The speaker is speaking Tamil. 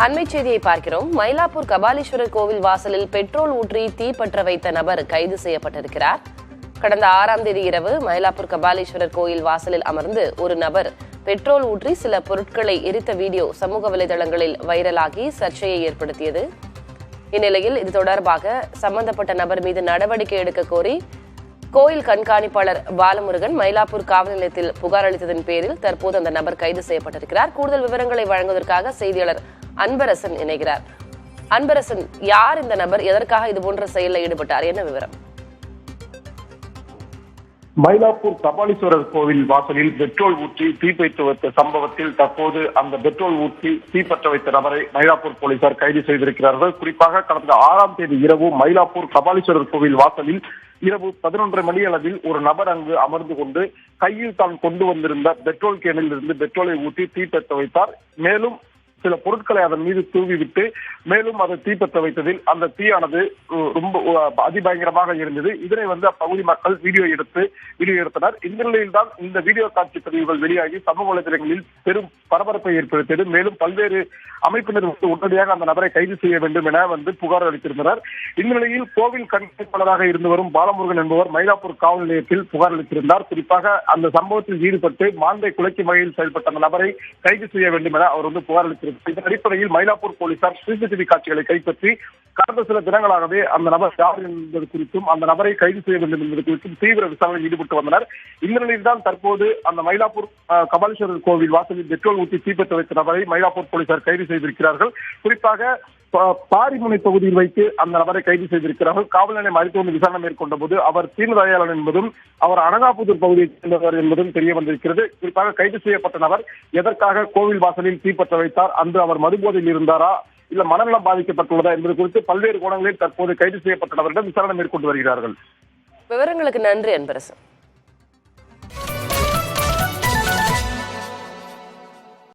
அண்மை செய்தியை பார்க்கிறோம். மயிலாப்பூர் கபாலீஸ்வரர் கோவில் வாசலில் பெட்ரோல் ஊற்றி தீப்பற்ற வைத்த நபர் கைது செய்யப்பட்டிருக்கிறார். கடந்த 6ஆம் தேதி இரவு மயிலாப்பூர் கபாலீஸ்வரர் கோயில் வாசலில் அமர்ந்து ஒரு நபர் பெட்ரோல் ஊற்றி சில பொருட்களை எரித்த வீடியோ சமூக வலைதளங்களில் வைரலாகி சர்ச்சையை ஏற்படுத்தியது. இந்நிலையில் இது தொடர்பாக சம்பந்தப்பட்ட நபர் மீது நடவடிக்கை எடுக்க கோரி கோயில் கண்காணிப்பாளர் பாலமுருகன் மயிலாப்பூர் காவல் நிலையத்தில் புகார் அளித்ததன் பேரில் தற்போது அந்த நபர் கைது செய்யப்பட்டிருக்கிறார். கூடுதல் விவரங்களை வழங்குவதற்காக செய்தியாளர் அன்பரசன் இணைகிறார். அன்பரசன், யார் இந்த நபர், எதற்காக இதுபோன்ற செயலில் ஈடுபட்டார், என்ன விவரம்? மயிலாப்பூர் கபாலீஸ்வரர் கோவில் வாசலில் பெட்ரோல் ஊற்றி தீப்பற்ற வைத்த சம்பவத்தில் தற்போது அந்த பெட்ரோல் ஊற்றி தீப்பற்ற வைத்த நபரை மயிலாப்பூர் போலீசார் கைது செய்திருக்கிறார்கள். குறிப்பாக கடந்த 6ஆம் தேதி இரவு மயிலாப்பூர் கபாலீஸ்வரர் கோவில் வாசலில் இரவு 11:30 மணி அளவில் ஒரு நபர் அங்கு அமர்ந்து கொண்டு கையில் தான் கொண்டு வந்திருந்த பெட்ரோல் கேனில் இருந்து பெட்ரோலை ஊற்றி தீப்பற்ற வைத்தார். மேலும் சில பொருட்களை அதன் மீது தூவிவிட்டு மேலும் அதை தீப்பற்ற வைத்ததில் அந்த தீயானது ரொம்ப அதிபயங்கரமாக இருந்தது. இதனை அப்பகுதி மக்கள் வீடியோ எடுத்தனர். இந்த நிலையில் தான் இந்த வீடியோ காட்சி பதிவுகள் வெளியாகி சமூக வலைதளங்களில் பெரும் பரபரப்பை ஏற்படுத்தியது. மேலும் பல்வேறு அமைப்பினர் உடனடியாக அந்த நபரை கைது செய்ய வேண்டும் என புகார் அளித்திருந்தனர். இந்த நிலையில் கோவில் கண்காணிப்பாளராக இருந்து வரும் பாலமுருகன் என்பவர் மயிலாப்பூர் காவல் நிலையத்தில் புகார் அளித்திருந்தார். குறிப்பாக அந்த சம்பவத்தில் ஈடுபட்டு மாந்தை குலைக்கும் வகையில் செயல்பட்ட அந்த நபரை கைது செய்ய வேண்டும் என அவர் புகார் அளித்திருந்தார். இதன் அடிப்படையில் மயிலாப்பூர் போலீசார் சிசிடிவி காட்சிகளை கைப்பற்றி கடந்த சில தினங்களாகவே அந்த நபர் யார் என்பது குறித்தும் அந்த நபரை கைது செய்ய வேண்டும் என்பது குறித்தும் தீவிர விசாரணையில் ஈடுபட்டு வந்தனர். இந்த நிலையில் தான் தற்போது அந்த மயிலாப்பூர் கபாலீஸ்வரர் கோவில் வாசலில் பெட்ரோல் ஊற்றி தீப்பற்ற வைத்த நபரை மயிலாப்பூர் போலீசார் கைது செய்திருக்கிறார்கள். குறிப்பாக பாரிமுனை பகுதியில் வைத்து அந்த நபரை கைது செய்திருக்கிறார்கள். காவல் நிலையம் மருத்துவமனை விசாரணை மேற்கொண்ட போது அவர் தீர்ந்தயாளன் என்பதும் அவர் அனகாபுதூர் பகுதியைச் சேர்ந்தவர் என்பதும் தெரிய வந்திருக்கிறது. குறிப்பாக கைது செய்யப்பட்ட நபர் எதற்காக கோவில் வாசலில் தீப்பற்ற வைத்தார், அன்று அவர் மதுபோதையில் இருந்தாரா இல்ல மனநலம் பாதிக்கப்பட்டுள்ளதா என்பது குறித்து பல்வேறு கோணங்களில் தற்போது கைது செய்யப்பட்ட நபரிடம் விசாரணை மேற்கொண்டு வருகிறார்கள். விவரங்களுக்கு நன்றி அன்பரசன்.